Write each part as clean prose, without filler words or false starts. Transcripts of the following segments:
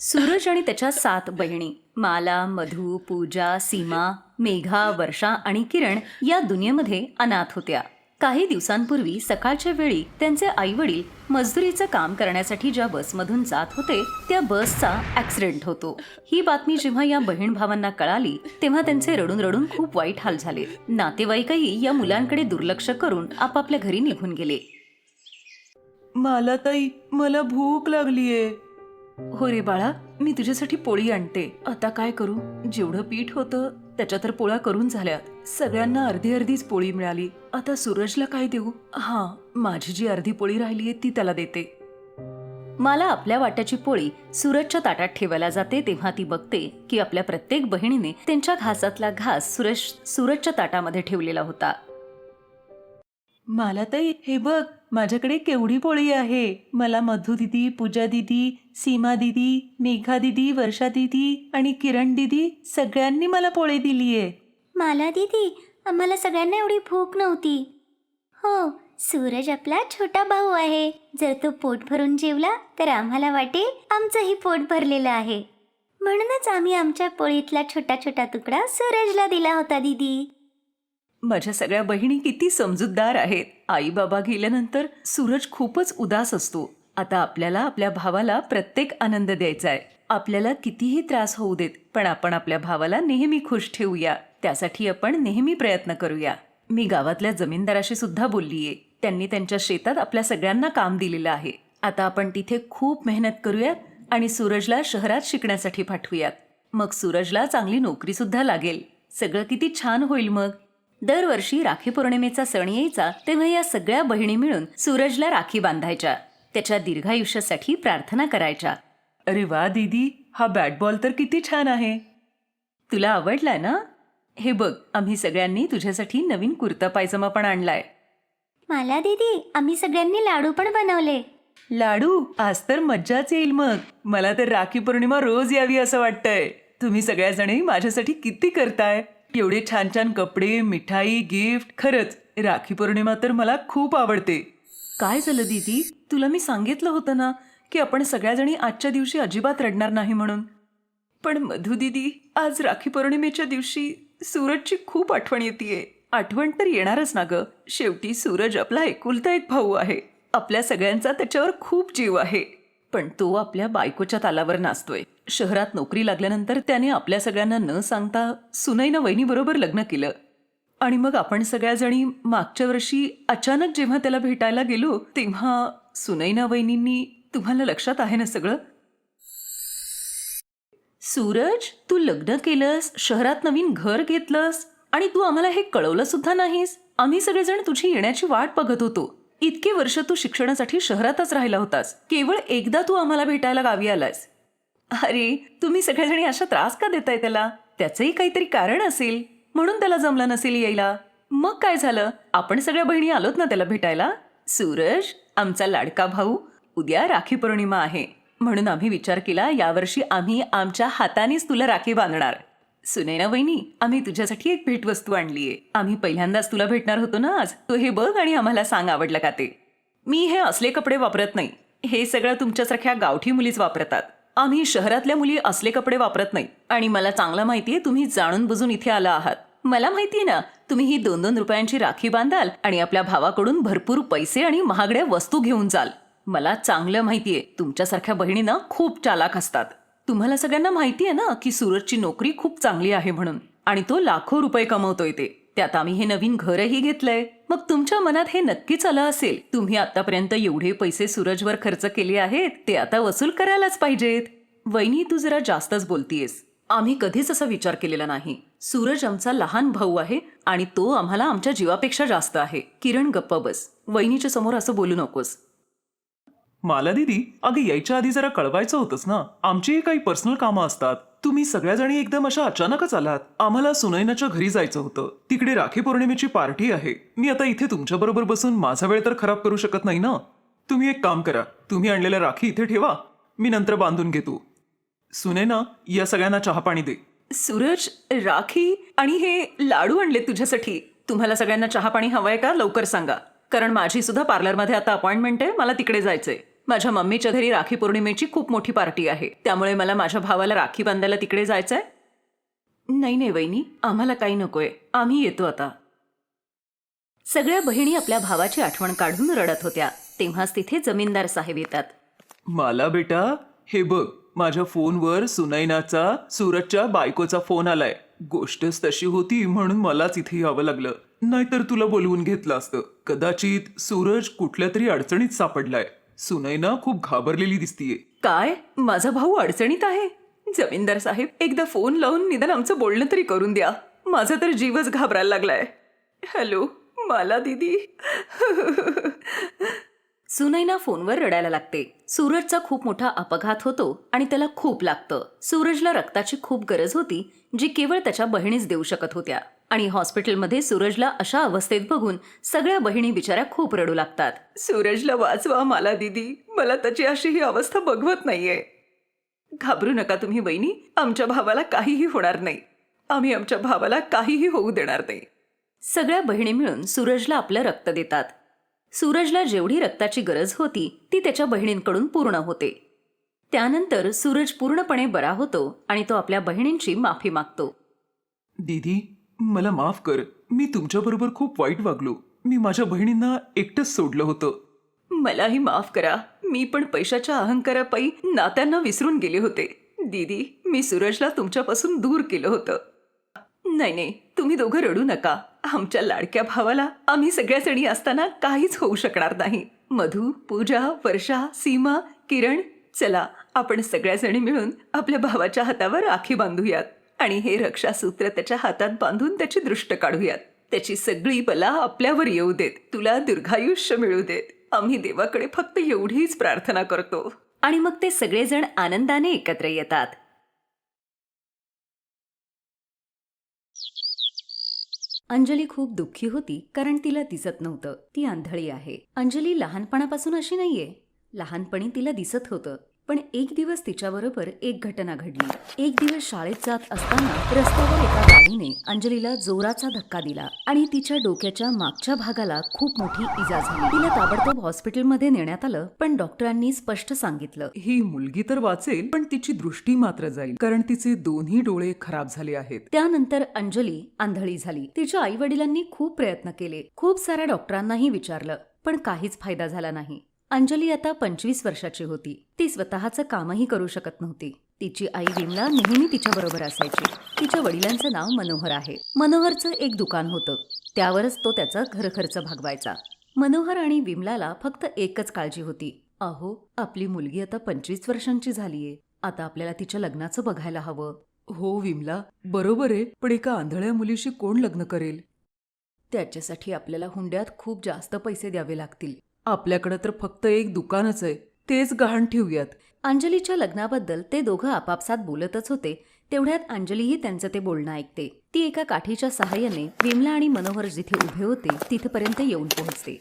सूरज आणि त्याच्या 7 बहिणी माला, मधु, पूजा, सीमा, मेघा, वर्षा आणि किरण या दुनियेमध्ये अनाथ होत्या. काही दिवसांपूर्वी सकाळच्या वेळी त्यांचे आई वडील मजदुरीचं काम करण्यासाठी ज्या बसमधून जात होते त्या बसचा ऍक्सिडेंट होतो. ही बातमी जेव्हा या बहीण भावांना कळाली तेव्हा त्यांचे रडून रडून खूप वाईट हाल झाले. नातेवाईकही या मुलांकडे दुर्लक्ष करून आपापल्या घरी निघून गेले. मला ताई, मला भूक लागलीये. हो रे बाळा, मी तुझ्यासाठी पोळी आणते. आता काय करू, जेवढं पीठ होतं त्याच्या तर पोळ्या करून झाल्या. सगळ्यांना अर्धी अर्धीच पोळी मिळाली. आता सूरजला काय देऊ? हा, माझी जी अर्धी पोळी राहिलीये ती त्याला देते. मला आपल्या वाट्याची पोळी सूरजच्या ताटात ठेवायला जाते तेव्हा ती बघते की आपल्या प्रत्येक बहिणीने त्यांच्या घासातला घास सूरजच्या ताटामध्ये ठेवलेला होता. मला ताई, हे बघ, माझ्याकडे केवढी पोळी आहे. मला मधु दीदी, पूजा दीदी, सीमा दीदी, मेघा दीदी, वर्षा दीदी आणि किरण दीदी सगळ्यांनी मला पोळी दिलीये. मला दीदी, आम्हाला सगळ्यांना एवढी भूक नव्हती. हो, सूरज आपला छोटा भाऊ आहे. जर तो पोट भरून जेवला तर आम्हाला वाटेल आमचंही पोट भरलेलं आहे. म्हणूनच आम्ही आमच्या पोळीतला छोटा छोटा तुकडा सूरजला दिला होता दीदी. माझ्या सगळ्या बहिणी किती समजूतदार आहेत. आई बाबा गेल्यानंतर सूरज खूपच उदास असतो. आता आपल्याला आपल्या भावाला प्रत्येक आनंद द्यायचा आहे. आपल्याला कितीही त्रास होऊ देत, पण आपण आपल्या भावाला नेहमी खुश ठेवूया. त्यासाठी आपण नेहमी प्रयत्न करूया. मी गावातल्या जमीनदाराशी सुद्धा बोललीये. त्यांनी त्यांच्या शेतात आपल्या सगळ्यांना काम दिलेलं आहे. आता आपण तिथे खूप मेहनत करूयात आणि सूरजला शहरात शिकण्यासाठी पाठवूयात. मग सूरजला चांगली नोकरी सुद्धा लागेल. सगळं किती छान होईल. मग दरवर्षी राखी पौर्णिमेचा सण यायचा तेव्हा या सगळ्या बहिणी मिळून सूरजला राखी बांधायच्या. त्याच्या दीर्घायुष्यासाठी प्रार्थना करायच्या. अरे वा दीदी, हा बॅट बॉल तर किती छान आहे. तुला आवडला ना? हे बघ, आम्ही सगळ्यांनी तुझ्यासाठी नवीन कुर्ता पायजमा पण आणलाय. मला दीदी, आम्ही सगळ्यांनी लाडू पण बनवले. लाडू? आज तर मज्जाच येईल. मग मला तर राखी पौर्णिमा रोज यावी असं वाटतंय. तुम्ही सगळ्याजणी माझ्यासाठी किती करताय. एवढे छान छान कपडे, मिठाई, गिफ्ट. खरंच राखी पौर्णिमा तर मला खूप आवडते. काय झालं दीदी? तुला मी सांगितलं होतं ना की आपण सगळ्याजणी आजच्या दिवशी अजिबात रडणार नाही म्हणून. पण मधु दीदी, आज राखी पौर्णिमेच्या दिवशी सूरजची खूप आठवण येतेय. आठवण तर येणारच ना ग. शेवटी सूरज आपला एकुलता एक भाऊ आहे. आपल्या सगळ्यांचा त्याच्यावर खूप जीव आहे. पण तो आपल्या बायकोच्या तालावर नाचतोय. शहरात नोकरी लागल्यानंतर त्याने आपल्या सगळ्यांना न सांगता सुनैना वहिनीबरोबर लग्न केलं. आणि मग आपण सगळ्याजणी मागच्या वर्षी अचानक जेव्हा त्याला भेटायला गेलो तेव्हा सुनैना वहिनींनी, तुम्हाला लक्षात आहे ना सगळं? सूरज, तू लग्न केलंस, शहरात नवीन घर घेतलंस आणि तू आम्हाला हे कळवलं सुद्धा नाहीस. आम्ही सगळेजण तुझी येण्याची वाट बघत होतो. इतके वर्ष तू शिक्षणासाठी शहरातच राहिला होतास. केवळ एकदा तू आम्हाला भेटायला गावी आलास. अरे, तुम्ही सगळेजणी अशा त्रास का देताय त्याला? त्याचंही काहीतरी कारण असेल, म्हणून त्याला जमलं नसेल यायला. मग काय झालं? आपण सगळ्या बहिणी आलोत ना त्याला भेटायला. सूरज, आमचा लाडका भाऊ, उद्या राखी पौर्णिमा आहे म्हणून आम्ही विचार केला यावर्षी आम्ही आमच्या हातानेच तुला राखी बांधणार. सुनैना वहिनी, आम्ही तुझ्यासाठी एक भेटवस्तू आणलीये. आम्ही पहिल्यांदाच तुला भेटणार होतो ना आज. तो हे बघ आणि आम्हाला सांग आवडलं का ते. मी हे असले कपडे वापरत नाही. हे सगळं तुमच्यासारख्या गावठी मुलीच वापरतात. आम्ही शहरातल्या मुली असले कपडे वापरत नाही. आणि मला चांगलं माहितीये तुम्ही जाणून बुजून इथे आला आहात. मला माहितीये ना, तुम्ही ही 2-2 रुपयांची राखी बांधाल आणि आपल्या भावाकडून भरपूर पैसे आणि महागड्या वस्तू घेऊन जाल. मला चांगलं माहितीये तुमच्यासारख्या बहिणींना खूप चालाक असतात. तुम्हाला सगळ्यांना माहितीये ना की सूरजची नोकरी खूप चांगली आहे म्हणून, आणि तो लाखो रुपये कमवतोय. त्यात आम्ही हे नवीन घरही घेतलंय. मग तुमच्या मनात हे नक्कीच आलं असेल, तुम्ही आतापर्यंत एवढे पैसे सूरजवर खर्च केले आहेत, ते आता वसूल करायलाच पाहिजेत. वहिनी, तू जरा जास्तच बोलतीयस. आम्ही कधीच असा विचार केलेला नाही. सूरज आमचा लहान भाऊ आहे आणि तो आम्हाला आमच्या जीवापेक्षा जास्त आहे. किरण, गप्प बस. वहिनीच्या समोर असं बोलू नकोस. मला दीदी, अगं यायच्या आधी जरा कळवायचं होतंच ना. आमचीही काही पर्सनल कामं असतात. तुम्ही सगळ्याजणी एकदम अशा अचानकच आलात. आम्हाला सुनैनाच्या घरी जायचं होतं. तिकडे राखी पौर्णिमेची पार्टी आहे. मी आता इथे तुमच्याबरोबर बसून माझा वेळ तर खराब करू शकत नाही ना. तुम्ही एक काम करा, तुम्ही आणलेल्या राखी इथे ठेवा, मी नंतर बांधून घेतो. सुनैना, या सगळ्यांना चहा पाणी दे. सूरज, राखी आणि हे लाडू आणले तुझ्यासाठी. तुम्हाला सगळ्यांना चहा पाणी हवंय का? लवकर सांगा, कारण माझी सुद्धा पार्लरमध्ये आता अपॉइंटमेंट आहे. मला तिकडे जायचंय. माझ्या मम्मीच्या घरी राखी पौर्णिमेची खूप मोठी पार्टी आहे, त्यामुळे मला माझ्या भावाला राखी बांधायला तिकडे जायचंय. नाही नाही वहिनी, आम्हाला काही नकोय, आम्ही येतो आता. सगळ्या बहिणी आपल्या भावाची आठवण काढून रडत होत्या. तेव्हाच तिथे जमीनदार साहेब येतात. मला बेटा, हे बघ, माझ्या फोनवर सुनैनाचा सूरजच्या बायकोचा फोन आलाय. गोष्टच तशी होती म्हणून मलाच इथे यावं लागलं, नाहीतर तुला बोलवून घेतलं असतं. कदाचित सूरज कुठल्या तरी अडचणीत सापडलाय. सुनैना खूप घाबरलेली दिसतीये. काय, माझा भाऊ अडचणीत आहे? जमीनदार साहेब, एकदा फोन लावून निदान आमचं बोलणं तरी करून द्या. माझा तर जीवच घाबरायला लागलाय. हॅलो, मला दीदी. सुनैना फोनवर रडायला लागते. सूरजचा खूप मोठा अपघात होतो आणि त्याला खूप लागतं. सूरजला रक्ताची खूप गरज होती, जी केवळ त्याच्या बहिणीच देऊ शकत होत्या. आणि हॉस्पिटलमध्ये सूरजला अशा अवस्थेत बघून सगळ्या बहिणी बिचाऱ्या खूप रडू लागतात. सूरजला वाचवा मला दीदी, मला त्याची अशी ही अवस्था बघवत नाहीये. घाबरू नका तुम्ही बहिणी, आमच्या भावाला काहीही होणार नाही. आम्ही आमच्या भावाला काहीही होऊ देणार नाही. सगळ्या बहिणी मिळून सूरजला आपलं रक्त देतात. सूरजला जेवढी रक्ताची गरज होती ती त्याच्या बहिणींकडून पूर्ण होते. त्यानंतर सूरज पूर्णपणे बरा होतो आणि तो आपल्या बहिणींची माफी मागतो. दीदी, मला माफ कर. मी तुमच्याबरोबर खूप वाईट वागलो. मी माझ्या बहिणींना एकटंच सोडलं होतं. मलाही माफ करा. मी पण पैशाच्या अहंकारापायी नात्यांना विसरून गेले होते. दीदी, मी सूरजला तुमच्यापासून दूर केलं होतं. नाही नाही, तुम्ही दोघं रडू नका. आमच्या लाडक्या भावाला आम्ही सगळ्याजणी असताना काहीच होऊ शकणार नाही. मधू, पूजा, वर्षा, सीमा, किरण, चला आपण सगळ्याजणी मिळून आपल्या भावाच्या हातावर राखी बांधूयात आणि हे रक्षासूत्र त्याच्या हातात बांधून त्याची दृष्ट काढूयात. त्याची सगळी बला आपल्यावर येऊ देत, तुला दीर्घायुष्य मिळू देत. आम्ही देवाकडे फक्त एवढीच प्रार्थना करतो. आणि मग ते सगळेजण आनंदाने एकत्र येतात. अंजली खूप दुःखी होती, कारण तिला दिसत नव्हतं. ती आंधळी आहे. अंजली लहानपणापासून अशी नाहीये. लहानपणी तिला दिसत होतं, पण एक दिवस तिच्याबरोबर एक घटना घडली. एक दिवस शाळेत जात असताना रस्त्यावर एका गाडीने अंजलीला जोराचा धक्का दिला आणि तिच्या डोक्याच्या मागच्या भागाला खूप मोठी इजा झाली. तिला ताबडतोब हॉस्पिटलमध्ये नेण्यात आलं, पण डॉक्टरांनी स्पष्ट सांगितलं, ही मुलगी तर वाचेल, पण तिची दृष्टी मात्र जाईल, कारण तिचे दोन्ही डोळे खराब झाले आहेत. त्यानंतर अंजली आंधळी झाली. तिच्या आई वडिलांनी खूप प्रयत्न केले, खूप साऱ्या डॉक्टरांनाही विचारलं, पण काहीच फायदा झाला नाही. अंजली आता 25 वर्षाची होती. ती स्वतःचं कामही करू शकत नव्हती. तिची आई विमला नेहमी तिच्याबरोबर असायची. तिच्या वडिलांचं नाव मनोहर आहे. मनोहरचं एक दुकान होतं, त्यावरच तो त्याचा घरखर्च भागवायचा. मनोहर आणि विमलाला फक्त एकच काळजी होती, अहो आपली मुलगी आता 25 वर्षांची झालीये, आता आपल्याला तिच्या लग्नाचं बघायला हवं. हो विमला, बरोबर आहे, पण एका आंधळ्या मुलीशी कोण लग्न करेल? त्याच्यासाठी आपल्याला हुंड्यात खूप जास्त पैसे द्यावे लागतील. आपल्याकडे तर फक्त एक दुकानच आहे, तेच गहाण ठेवूयात. अंजलीच्या लग्नाबद्दल ते दोघं आपापसात बोलतच होते. तेवढ्यात अंजलीही त्यांचं ते बोलणं ऐकते. ती एका काठीच्या सहाय्याने विमला आणि मनोहर जिथे उभे होते तिथपर्यंत येऊन पोहोचते.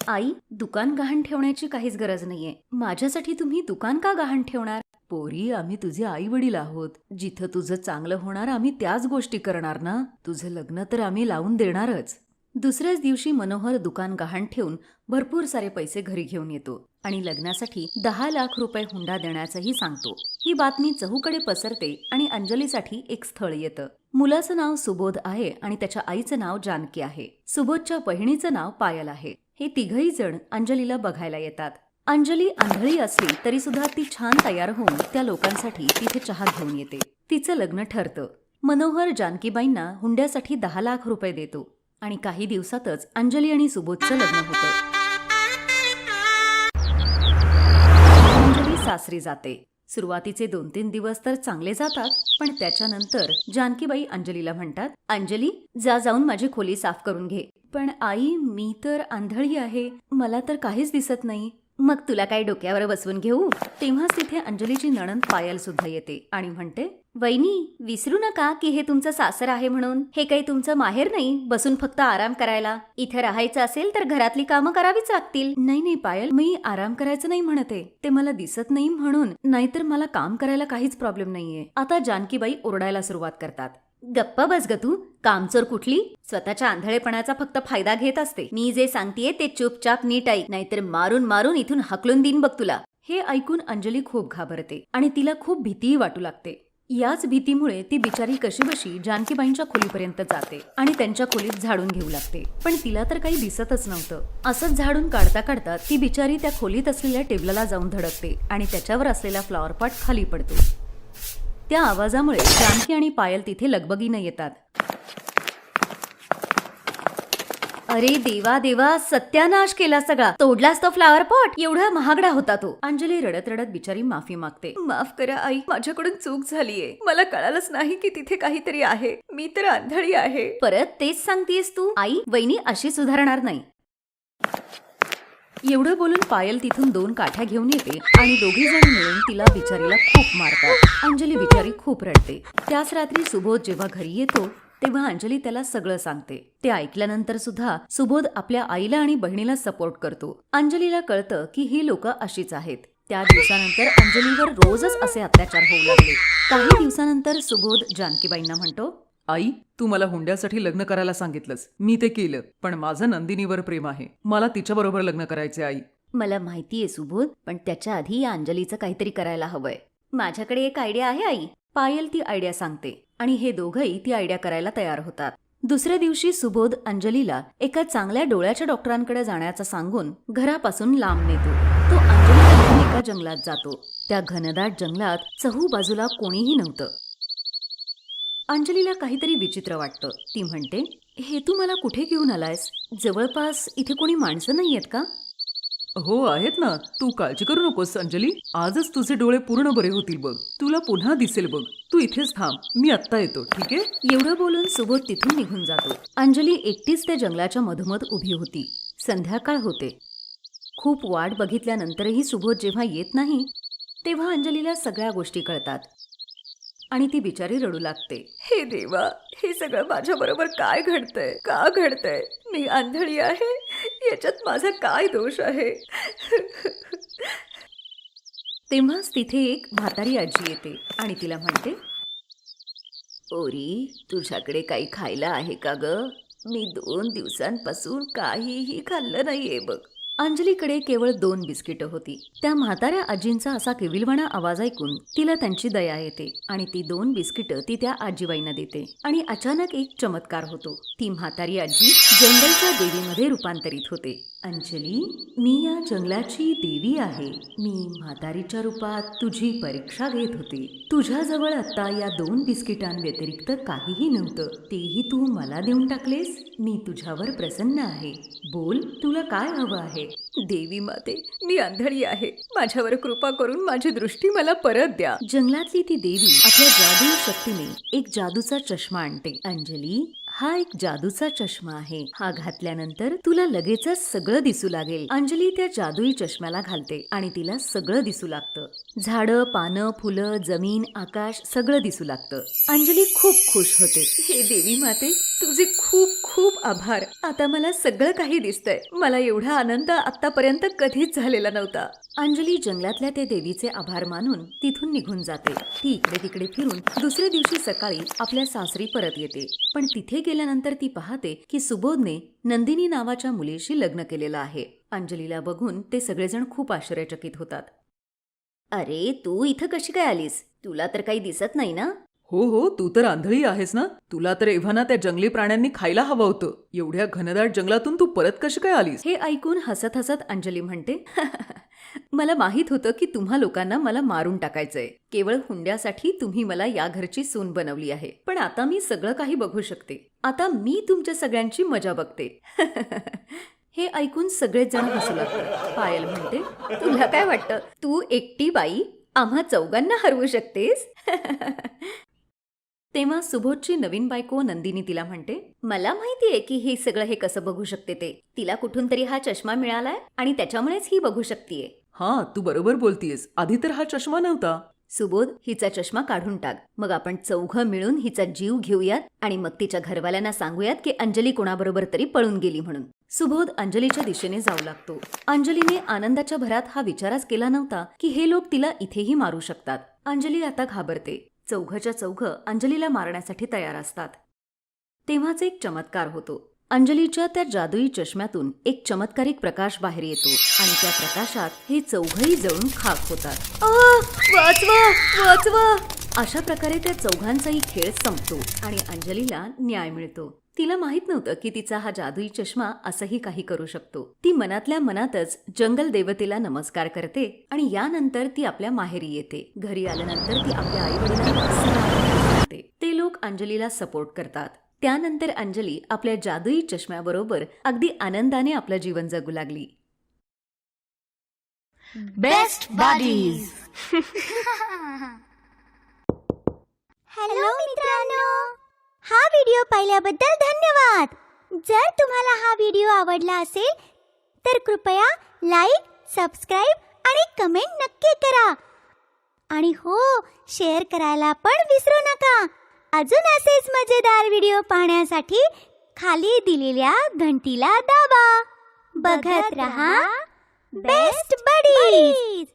आई, दुकान गहाण ठेवण्याची काहीच गरज नाहीये. माझ्यासाठी तुम्ही दुकान का गहाण ठेवणार? पोरी, आम्ही तुझे आई वडील आहोत. जिथं तुझं चांगलं होणार आम्ही त्याच गोष्टी करणार ना. तुझं लग्न तर आम्ही लावून देणारच. दुसऱ्याच दिवशी मनोहर दुकान गहाण ठेवून भरपूर सारे पैसे घरी घेऊन येतो आणि लग्नासाठी 10 लाख रुपये हुंडा देण्याचंही सांगतो. ही बातमी चहूकडे पसरते आणि अंजलीसाठी एक स्थळ येतं. मुलाचं नाव सुबोध आहे आणि त्याच्या आईचं नाव जानकी आहे. सुबोधच्या बहिणीचं नाव पायल आहे. हे तिघही जण अंजलीला बघायला येतात. अंजली आंधळी असली तरी सुद्धा ती छान तयार होऊन त्या लोकांसाठी तिथे चहा घेऊन येते. तिचं लग्न ठरतं. मनोहर जानकीबाईंना हुंड्यासाठी 10 लाख रुपये देतो आणि काही दिवसातच अंजली आणि सुबोधचं लग्न होतं. अंजली सासरी जाते. सुरुवातीचे 2-3 दिवस तर चांगले जातात, पण त्याच्यानंतर जानकीबाई अंजलीला म्हणतात, अंजली जा, जाऊन माझी खोली साफ करून घे. पण आई, मी तर आंधळी आहे, मला तर काहीच दिसत नाही. मग तुला काही डोक्यावर बसवून घेऊ? तेव्हाच तिथे अंजलीची नणंद पायल सुद्धा येते आणि म्हणते, वहिनी, विसरू नका की हे तुमचं सासर आहे म्हणून. हे काही तुमचं माहेर नाही, बसून फक्त आराम करायला. इथे राहायचं असेल तर घरातली कामं करावीच लागतील. नाही नाही पायल, मी आराम करायचं नाही म्हणते, ते मला दिसत नाही म्हणून. नाहीतर मला काम करायला काहीच प्रॉब्लेम नाहीये. आता जानकीबाई ओरडायला सुरुवात करतात. गप्प बस ग तू. कामचोर कुठली, स्वतःच्या आंधळेपणाचा फक्त फायदा घेत असते. मी जे सांगतेय ते चुपचाप नीट ऐक, नाहीतर मारून मारून इथून हकलून देईन बघ तुला. हे ऐकून अंजली खूप घाबरते आणि तिला खूप भीतीही वाटू लागते. याच भीतीमुळे ती बिचारी कशीबशी जानकीबाईंच्या खोलीपर्यंत जाते आणि त्यांच्या खोलीत झाडून घेऊ लागते. पण तिला तर काही दिसतच नव्हतं. असंच झाडून काढता काढता ती बिचारी त्या खोलीत असलेल्या टेबलाला जाऊन धडकते आणि त्याच्यावर असलेला फ्लॉवर पॉट खाली पडतो. त्या आवाजामुळे जानकी आणि पायल तिथे लगबगीनं येतात. अरे देवा देवा, सत्यानाश केला सगळा. तोडलास तो फ्लावर पॉट. एवढा महागडा होता तो. अंजली रडत रडत बिचारी माफी मागते. माफ करा आई, माझ्याकडून चूक झालीये. मला कळालंच नाही की तिथे काहीतरी आहे. मी तर आंधळी आहे. परत तेच सांगतेस तू? आई, वहिनी अशी सुधारणार नाही. एवढं बोलून पायल तिथून 2 काठ्या घेऊन येते आणि दोघी जण मिळून तिला बिचारीला खूप मारतात. अंजली बिचारी खूप रडते. त्याच रात्री सुबोध जेव्हा घरी येतो तेव्हा अंजली त्याला सगळं सांगते. ते ऐकल्यानंतर सुद्धा सुबोध आपल्या आईला आणि बहिणीला सपोर्ट करतो. अंजलीला कळतं की ही लोक अशीच आहेत. त्या दिवसानंतर अंजलीवर रोजच असे अत्याचार होऊ लागले. काही दिवसानंतर सुबोध जानकीबाईंना म्हणतो, आई, तू मला हुंड्यासाठी लग्न करायला सांगितलंस. मी ते केलं, पण माझं नंदिनीवर प्रेम आहे. मला तिच्याबरोबर लग्न करायचे आई. मला माहितीये सुबोध, पण त्याच्या आधी या अंजलीचं काहीतरी करायला हवंय. माझ्याकडे एक आयडिया आहे आई. पायल ती आयडिया सांगते आणि हे दोघंही ती आयडिया करायला तयार होतात. दुसऱ्या दिवशी सुबोध अंजलीला एका चांगल्या डोळ्याच्या डॉक्टरांकडे जाण्याचं सांगून घरापासून लांब नेतो. तो अंजलीला घेऊन एका जंगलात जातो. त्या घनदाट जंगलात चहूबाजूला कोणीही नव्हतं. अंजलीला काहीतरी विचित्र वाटतं. ती म्हणते, हे तू मला कुठे घेऊन आलायस? जवळपास इथे कोणी माणसं नाहीयेत का? हो आहेत ना. तू काळजी करू नकोस अंजली. आजच तुझे डोळे पूर्ण बरे होतील बघ. तुला पुन्हा दिसेल बघ. तू इथेच थांब, मी आत्ता येतो, ठीक आहे? एवढं बोलून सुबोध तिथून निघून जातो. अंजली एकटीच त्या जंगलाच्या मधोमध उभी होती. संध्याकाळ होते. खूप वाट बघितल्यानंतरही सुबोध जेव्हा येत नाही तेव्हा अंजलीला सगळ्या गोष्टी कळतात आणि ती बिचारी रडू लागते. हे देवा, हे सगळं माझ्याबरोबर काय घडतंय? का घडतंय? मी आंधळी आहे. याच्यात माझा काय दोष आहे? तेव्हाच तिथे एक म्हातारी आजी येते आणि तिला म्हणते, ओरी, तुझ्याकडे काही खायला आहे का ग? मी 2 दिवसांपासून काहीही खाल्लं नाहीये बघ. अंजलीकडे केवळ 2 बिस्किटं होती. त्या म्हाताऱ्या आजींचा असा केविलवाणा आवाज ऐकून तिला त्यांची दया येते आणि ती 2 बिस्किटं ती त्या आजीबाईंना देते. आणि अचानक एक चमत्कार होतो. ती म्हातारी आजी जंगलच्या देवीमध्ये रूपांतरित होते. अंजली, मी या जंगलाची देवी आहे. मी म्हातारीच्या रूपात तुझी परीक्षा घेत होते. तुझ्याजवळ आता या 2 बिस्किटांव्यतिरिक्त काहीही नव्हतं. तेही तू मला देऊन टाकलेस. मी तुझ्यावर प्रसन्न आहे. बोल, तुला काय हवं आहे? देवी माते, मी आंधळी आहे. माझ्यावर कृपा करून माझी दृष्टी मला परत द्या. जंगलातली ती देवी आपल्या जादुई शक्तीने एक जादूचा चष्मा आणते. अंजली, हा एक जादूचा चष्मा आहे. हा घातल्यानंतर तुला लगेचच सगळं दिसू लागेल. अंजली त्या जादुई चष्म्याला घालते आणि तिला सगळं दिसू लागतं. झाडं, पानं, फुलं, जमीन, आकाश सगळं दिसू लागतं. अंजली खूप खुश होते. हे देवी माते, तुझे खूप खूप आभार. आता मला सगळं काही दिसतंय. मला एवढा आनंद आतापर्यंत कधीच झालेला नव्हता. अंजली जंगलातल्या त्या देवीचे आभार मानून तिथून निघून जाते. ती इकडे तिकडे फिरून दुसऱ्या दिवशी सकाळी आपल्या सासरी परत येते. पण तिथे गेल्यानंतर ती पाहते की सुबोधने नंदिनी नावाच्या मुलीशी लग्न केलेलं आहे. अंजलीला बघून ते सगळेजण खूप आश्चर्यचकित होतात. अरे, तू इथं कशी काय आलीस? तुला तर काही दिसत नाही ना? हो हो, तू तर आंधळी आहेस ना. तुला तर एव्हाना त्या जंगली प्राण्यांनी खायला हवं होतं. एवढ्या घनदाट जंगलातून तू परत कशी काय आलीस? हे ऐकून हसत हसत अंजली म्हणते, मला माहित होतं की तुम्हा लोकांना मला मारून टाकायचंय. केवळ हुंड्यासाठी तुम्ही मला या घरची सून बनवली आहे. पण आता मी सगळं काही बघू शकते. आता मी तुमच्या सगळ्यांची मजा बघते. हे ऐकून सगळेच जण हसू लागतात. पायल म्हणते, तुला काय वाटतं, तू एकटी बाई आम्हा चौघांना हरवू शकतेस? तेव्हा सुबोधची नवीन बायको नंदिनी तिला म्हणते, मला माहितीये की हे सगळं हे कसं बघू शकते ते. तिला कुठून तरी हा चष्मा मिळालाय आणि त्याच्यामुळेच ही बघू शकतेय. हा, तू बरोबर बोलतीयस. आधी तर हा चष्मा नव्हता. सुबोध, हिचा चष्मा काढून टाक. मग आपण चौघं मिळून हिचा जीव घेऊयात आणि मग तिच्या घरवाल्यांना सांगूयात की अंजली कोणाबरोबर तरी पळून गेली म्हणून. सुबोध अंजलीच्या दिशेने जाऊ लागतो. अंजलीने आनंदाच्या भरात हा विचारच केला नव्हता की हे लोक तिला इथेही मारू शकतात. अंजली आता घाबरते. चौघच्या चौघं अंजलीला मारण्यासाठी तयार असतात. तेव्हाच एक चमत्कार होतो. अंजलीच्या त्या जादुई चष्म्यातून एक चमत्कारिक प्रकाश बाहेर येतो आणि त्या प्रकाशात हे चौघही जळून खाक होतात. वाचवा वाचवा! अशा प्रकारे त्या चौघांचाही खेळ संपतो आणि अंजलीला न्याय मिळतो. तिला माहित नव्हतं की तिचा हा जादुई चष्मा असंही काही करू शकतो. ती मनातल्या मनातच जंगल देवतेला नमस्कार करते आणि यानंतर ती आपल्या माहेरी येते. घरी आल्यानंतर ती आपल्या आई वडिलांना सांगते. ते लोक अंजलीला सपोर्ट करतात. त्यानंतर अंजली आपल्या जादुई चष्म्याबरोबर अगदी आनंदाने आपलं जीवन जगू लागली. Best buddies. हॅलो मित्रांनो, हा व्हिडिओ पाहिल्याबद्दल धन्यवाद. जर तुम्हाला हा व्हिडिओ आवडला असेल तर कृपया लाईक, सबस्क्राईब आणि कमेंट नक्की करा. आणि हो, शेअर करायला पण विसरू नका. अजून असेच मजेदार व्हिडिओ पाहण्यासाठी खाली दिलेल्या घंटीला दाबा. बघत रहा बेस्ट बडीज.